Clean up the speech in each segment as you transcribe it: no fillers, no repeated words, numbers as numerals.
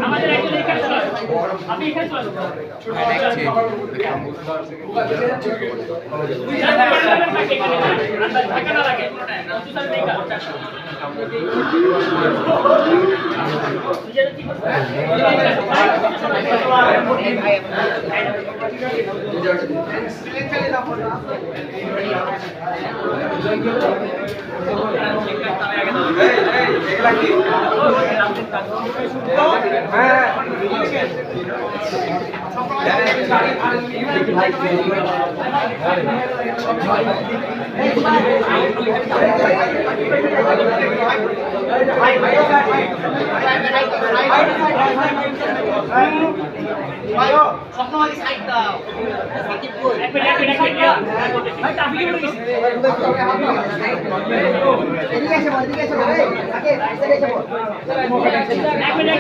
আমাদের একজন এখানে চলে আপনি এখানে চলে স্বপ্নবাদী সাইড দাও সাকিব কই ভাই ট্রাফিকে পড়ে গেছে এদিকে এসে বল এই সাকিব এদিকে এসে বল এক মিনিট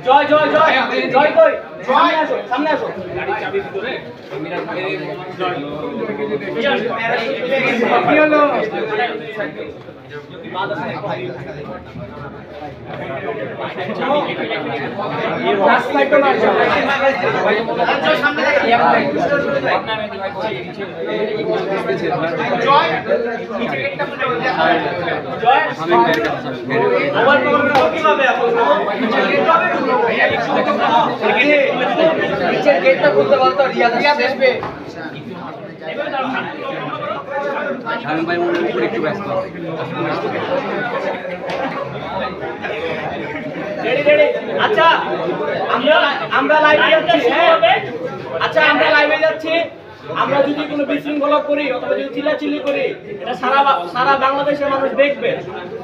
জয় জয় জয় জয় কই সামনে আসো সামনে আসো গাড়ি চাবি ভিতরে মিরাজ ভাই জয় কি হলো রাস্তায় তো না সামনে জয় নিচে গেটটা খুলে জয় মোবাইল নম্বর কিভাবে নিচের গেটটা খুলতে বলতো রিয়াদ আসবে শামিম ভাই মনে হয় একটু ব্যস্ত রেডি রেডি আচ্ছা আমরা লাইভে যাচ্ছি আচ্ছা আমরা লাইভে যাচ্ছি আমরা যদি কোনো বিশৃঙ্খলা করি অথবা যদি চিল্লাচিল্লি করি এটা সারা বাংলাদেশের মানুষ দেখবে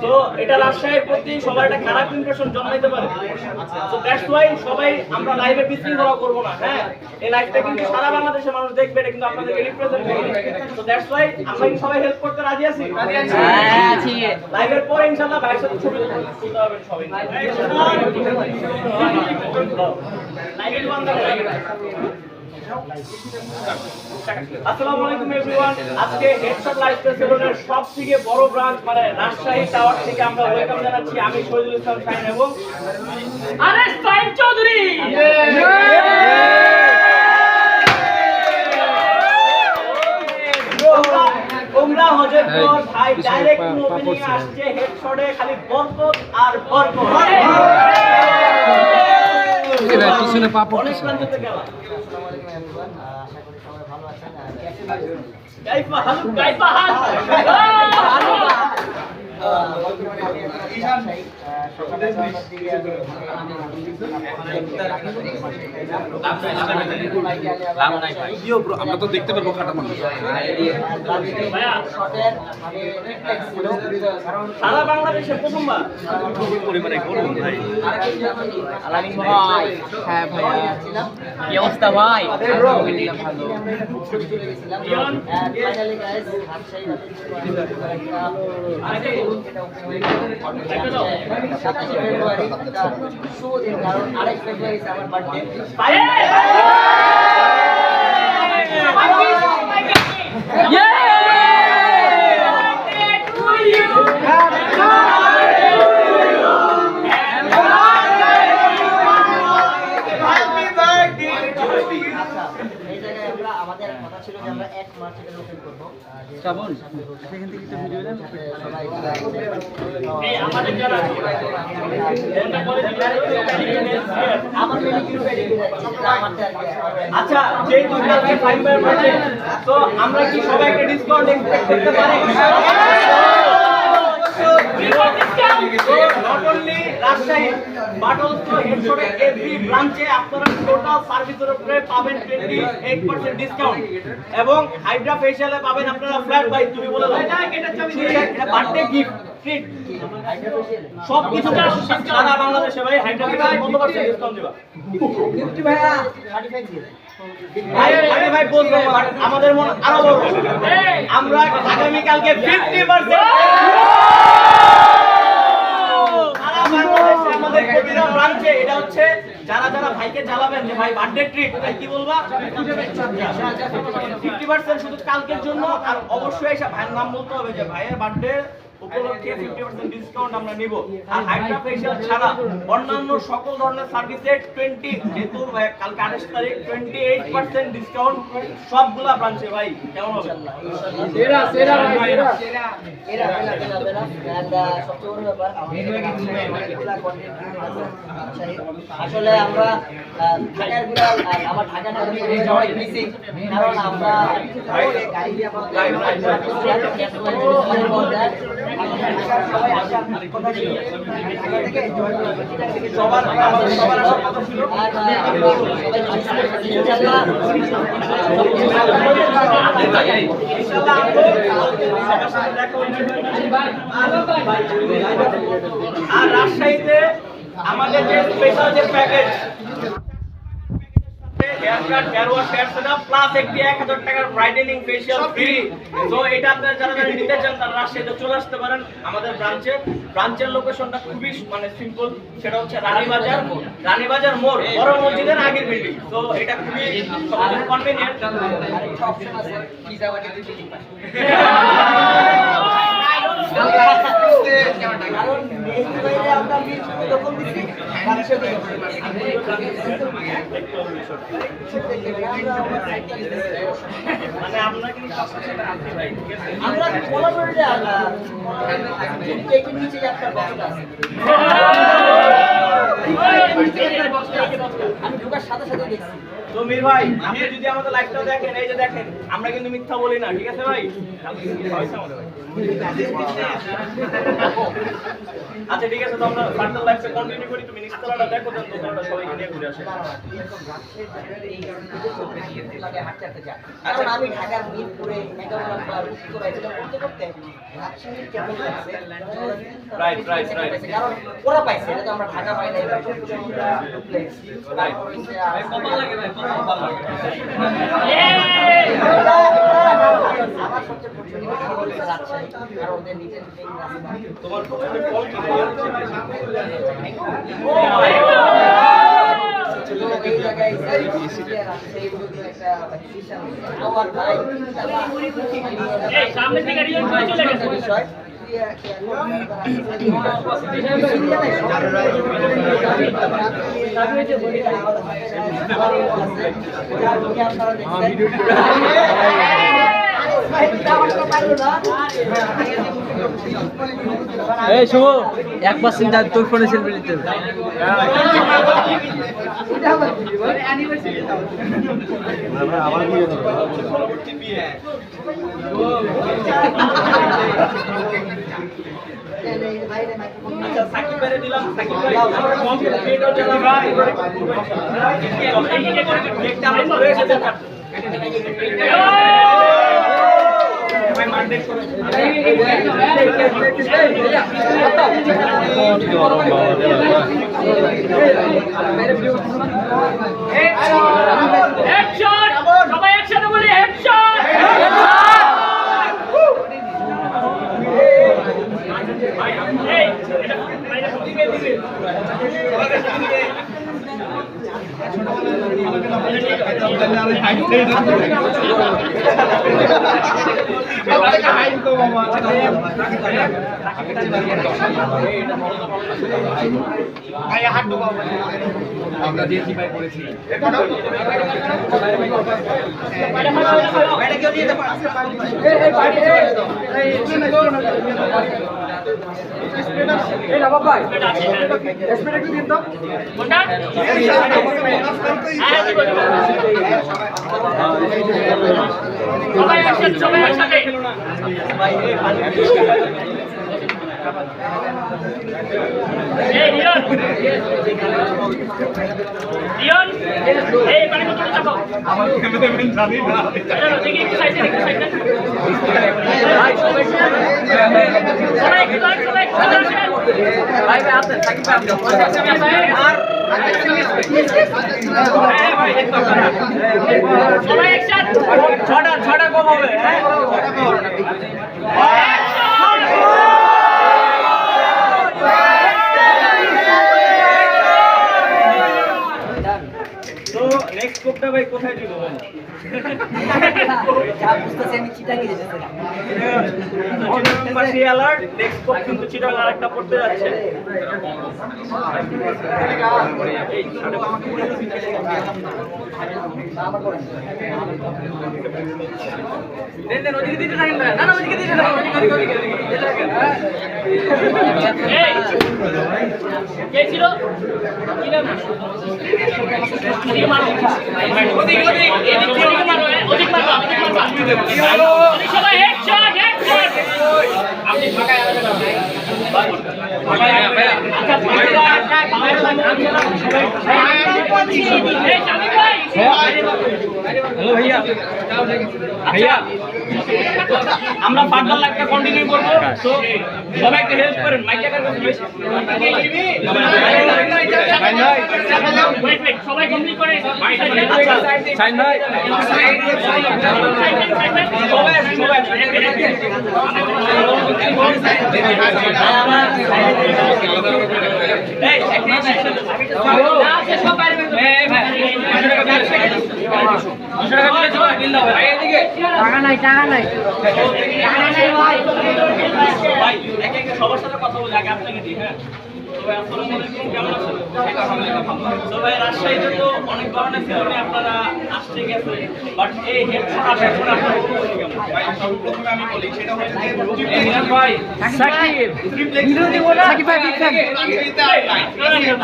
তো এটা রাজশাহীর প্রতি সবার একটা খারাপ ইমপ্রেশন জন্মাইতে পারে তো দ্যাটস ওয়াই সবাই আমরা লাইভে বিশৃঙ্খলা করব না হ্যাঁ এই লাইভটা কিন্তু সারা বাংলাদেশের মানুষ দেখবে এটা কিন্তু আপনাদেরকে রিপ্রেজেন্ট করবে তো দ্যাটস ওয়াই আমরা কি সবাই হেল্প করতে রাজি আছি হ্যাঁ আছি লাইভের পরে ইনশাআল্লাহ ভাইয়ের সাথে ছবি তুলতে হবে সবাই লাইভে বন্ধ আসসালামু আলাইকুম एवरीवन আজকে হেডশট লাইফস্টাইল সেলুনের সবথেকে বড় ব্রাঞ্চ মানে রাজশাহী টাওয়ার থেকে আমরা ওয়েলকাম জানাচ্ছি আমি শহীদুল ইসলাম শাহিন এবং আরেস সাইদ চৌধুরী ওমরা হযরতপুর ভাই ডাইরেক্ট ওপেনিং আসছে হেডশটে খালি বরকত আর বরকত এই ভাই পিছনে পা পড়ছে গাইফা হালু গাইফা হাল ঈশান ভাই আমরা তো দেখতে পারবো খাটা মানুষ ভাইয়া শটের মানে রিফ্লেক্স ছিল সারা বাংলাদেশে প্রথমবার পরিবারে করুন ভাই আলামিন ভাই হ্যাঁ ভাইয়া কি অবস্থা ভাই আলহামদুলিল্লাহ ভালো ছবি তুলে গেছিলাম ফাইনালি গাইস রাজশাহী ফেব্রুয়ারি শুভ দিন কারণ 8 ফেব্রুয়ারি আমার বার্থডে আমাদের কথা ছিল যে আমরা 1 মার্চ থেকে ওপেন করব শ্রাবণ এখান থেকে একটা ভিডিও দেন সবাই এই আমাদের যারা আচ্ছা যেহেতু কালকে 5 বার বাজে তো আমরা কি সবাই একটা ডিসকাউন্ট এক্সপেক্ট করতে পারি not only Rajshahi but also হেডশটে এভরি ব্রাঞ্চে আপনারা টোটাল সার্ভিসের উপরে পাবেন 28% ডিসকাউন্ট এবং হাইড্রা ফেশিয়ালে পাবেন আপনারা ফ্ল্যাট বাই তুমি বলে দাও এটা birthday gift treat Hydra facial সব কিছুটা সারা বাংলাদেশে ভাই হাইড্রা ফেশিয়াল 100% ডিসকাউন্ট দিবা 50 ভাইয়া 35 দিয়ে ভাই বলবো আমাদের মন আরো বড়। আমরা আগামী কালকে 50% সারা বাংলাদেশে আমাদের প্রতিটা ব্রাঞ্চে এটা হচ্ছে যারা যারা ভাইকে জ্বালাবেন যে ভাই বার্থডে ট্রিট ভাই কি বলবা 50% শুধু কালকের জন্য। আর অবশ্যই এসে ভাইয়ের নাম বলতে হবে যে ভাইয়ের বার্থডে উপলক্ষে 50% ডিসকাউন্ট আমরা নিব। আর হাইড্রা ফেশিয়াল ছাড়া অন্যান্য সকল ধরনের সার্ভিসে 20 যেহেতু ভাই কালকে 28 তারিখ 28% ডিসকাউন্ট সবগুলা ব্রাঞ্চে। ভাই কেমন হবে? সেরা সেরা ভাই সেরা এরা সবচেয়ে বড় ব্যাপার আসলে আমরা ঢাকার গুলা আমার ঢাকাটা অনেক মিসিং, কারণ আমরা গাড়ি দিয়ে সবাই আসার কথা ছিল সবার কথা ছিল। আর রাজশাহীতে আমাদের যে স্পেশাল যে প্যাকেজ প্লাস একটি 1000 টাকার ব্রাইডেনিং ফেশিয়াল ফ্রি। তো এটা আপনারা যারা যারা নিতে চান তারা রাজশাহীতে চলে আসতে পারেন আমাদের ব্রাঞ্চে। ব্রাঞ্চের লোকেশনটা খুবই মানে সিম্পল, সেটা হচ্ছে রানীবাজার মোড়, বড় মসজিদের আগের বিল্ডিং। তো এটা খুবই সবচেয়ে কনভিনিয়েন্ট। আরেকটা অপশন আছে পিজা বাটি বিল্ডিং পাশে, কারণ নেক্সট বাইরে আমরা মিট দখল দিছি বাক্সতে মানে আমরা কিন্তু সবসময় আসি ভাই, ঠিক আছে? আমরা কোলাবরেটে কেকের নিচে একটা বক্স আছে, আমি ঢোকার সাথে সাথে দেখছি। তো মীর ভাই আপনি যদি আমাদের লাইভটা দেখেন, এই যে দেখেন আমরা কিন্তু মিথ্যা বলি না, ঠিক আছে ভাই? আচ্ছা ঠিক আছে, তো আমরা ফার্দার লাইভটা কন্টিনিউ করি। তুমি নিচতলাটা দেখো, দেন দোকানটা সবাইকে নিয়ে ঘুরে আসে। কারণ আমি ঢাকার মিরপুরে মেগামার্ট উত্তরা এটা করতে করতে রাজশাহীর কেমন লাগছে, রাইট। কারণ ওরা পাইছে, এটা তো আমরা ঢাকা পাই না। আমার সবচেয়ে পছন্দের হচ্ছে রাজশাহী, আর ওদের নিচে তোমার পছন্দের ফল কি ভাই? এই জায়গায় রাজশাহীর একটা বিশাল আমার ভাই সামনে থেকে রিয়েল চলে গেছে বিষয় এই শুভ 1% তোর ফোনে সেলফি নিতে হবে। পরবর্তী বিয়ে আচ্ছা সাকিব ভাইরে দিলাম। সাকিব ভাই কমপ্লিট হচ্ছে না ভাই, কেকটা আমরা করে এসেছি। ভাই মানডে করে হেডশট সবাই একসাথে বলি হেডশট। এই এটা বাইরে দিবে আমরা দিয়েছি ভাই করেছি এই না বাবা স্প্রে একটু দিন তো কোনটা সবাই একসাথে ভাই এই এই রিয়ন রিয়ন এই পানি বোতল চাপো আমার ক্যামেরাম্যান জানি না দেখি একটু সাইডে সবাই একটু ভাই ভাই আসেন সাকিব ভাই আর সবাই একসাথ ছটা কম হবে হ্যাঁ তো নেক্সট কোপটা ভাই কোথায় দিব যা বুঝতেছি আমি চিটাঙ্গি যেতেছিলাম পাশে অ্যালার্ট নেক্সট কোপ কিন্তু চিটাং আরেকটা পড়তে যাচ্ছে দেন দেন ওদিকে দিতে থাকেন না না ওদিকে দিতে থাকেন ওদিকে এই কে ছিল কি নাম ওদিকে মারো ওদিকে এদিক থেকে মারো ওদিকে মারো ওদিকে সবাই হেডশট আপনি ফাঁকায় আসবেন হ্যালো ভাইয়া ভাইয়া আমরা ফার্দার লাইভটা কন্টিনিউ করব সো সবাই একটু হেল্প করেন মাইকটা কার কাছে বেশি সবাই কমপ্লিট করে সাইন ভাই সবাই এই সব বাইরে এই ভাই টাকা নাই ভাই একে একে সবার সাথে কথা বলে আগে আপনাকে দিই হ্যাঁ আসসালামু আলাইকুম কেমন আছেন তো ভাই রাজশাহীতে তো অনেক ধরনের ফিল্মে আপনারা আসছে গেছে বাট এই হেডফোন আসার পর আপনারা অনুভূতি কেমন ভাই সর্বপ্রথমে আমি বলি সেটা হচ্ছে ভাই সাকিব ভিডিও দিব না সাকিব ভাই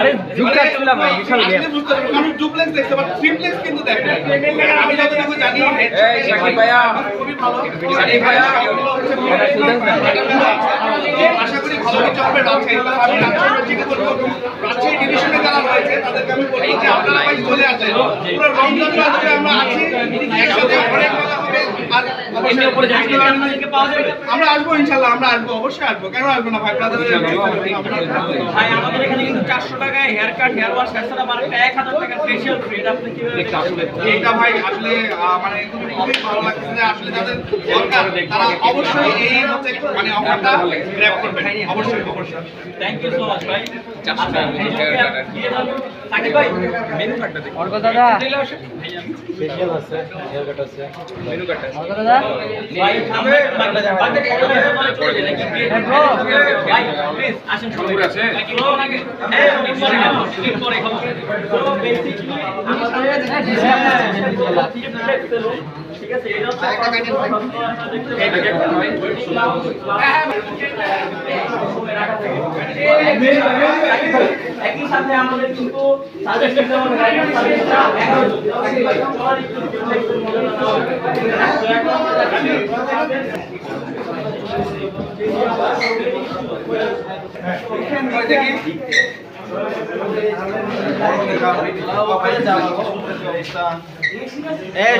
আরে জুকার ছিলাম ভাই বিশাল গেম আমি ডুপ্লেক্স দেখতে পাচ্ছি ট্রিপ্লেক্স কিন্তু দেখতে আমি যতটুকু জানি এই সাকিব ভাইয়া খুবই ভালো সাকিব ভাইয়া আশা করি ভালো কিছু হবে রাজশাহী আমি রাজশাহী ডিভিশনে যারা রয়েছে তাদেরকে আমি বলি যে আপনারা ভাই চলে আসেন পুরো রমজান মাসে আমরা আছি একসাথে অনেক মজা হবে আর এমনি উপরে যাই আমাদেরকে পাওয়া যাবে আমরা আসবো ইনশাআল্লাহ আমরা আসবো অবশ্যই আসবো কেন আসবো না ভাই ব্রাদারের ভাই আমাদের এখানে কিন্তু 400 টাকায় হেয়ার কাট হেয়ার ওয়াশ এছাড়া বারোটা 1000 টাকা ফেশিয়াল ফ্রি আপনি কিভাবে এইটা ভাই আসলে মানে খুবই ভালো লাগছে যে আসলে যাদের দরকার তারা অবশ্যই এই হচ্ছে মানে অফারটা গ্র্যাব করবেন অবশ্যই থ্যাংক ইউ সো মাচ ভাই সাকিব ভাই মেনু কার্ডটা দেখুন অর্ক দাদা ফেশিয়াল আছে হেয়ার কাট আছে মেনু কার্ড অর্ক দাদা ভাই আমরা বাকি চলে যাই নাকি ভাই প্লিজ আসেন সবাই আছে নাকি লোন আগে হ্যাঁ পরে খাবো তো বেসিক্যালি ঠিক আছে এটা হচ্ছে একই সাথে আমাদের কিন্তু সাজেশন যেমন গাইডেন্স সাজেশনটা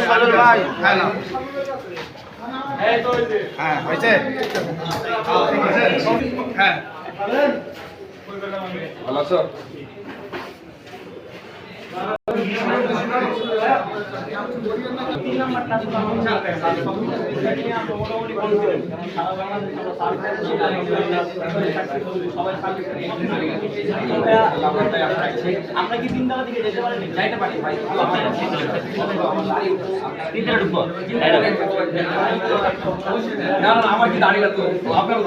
11 ভাই হ্যাঁ না হ্যাঁ হয়েছে হ্যাঁ ভালো আছো আমরা কি তিনতলা দিকে যেতে পারি যাইতে পারি ভাই তিনতলা ঢুকবো না না আমার কি দাঁড়িয়ে তো আপনার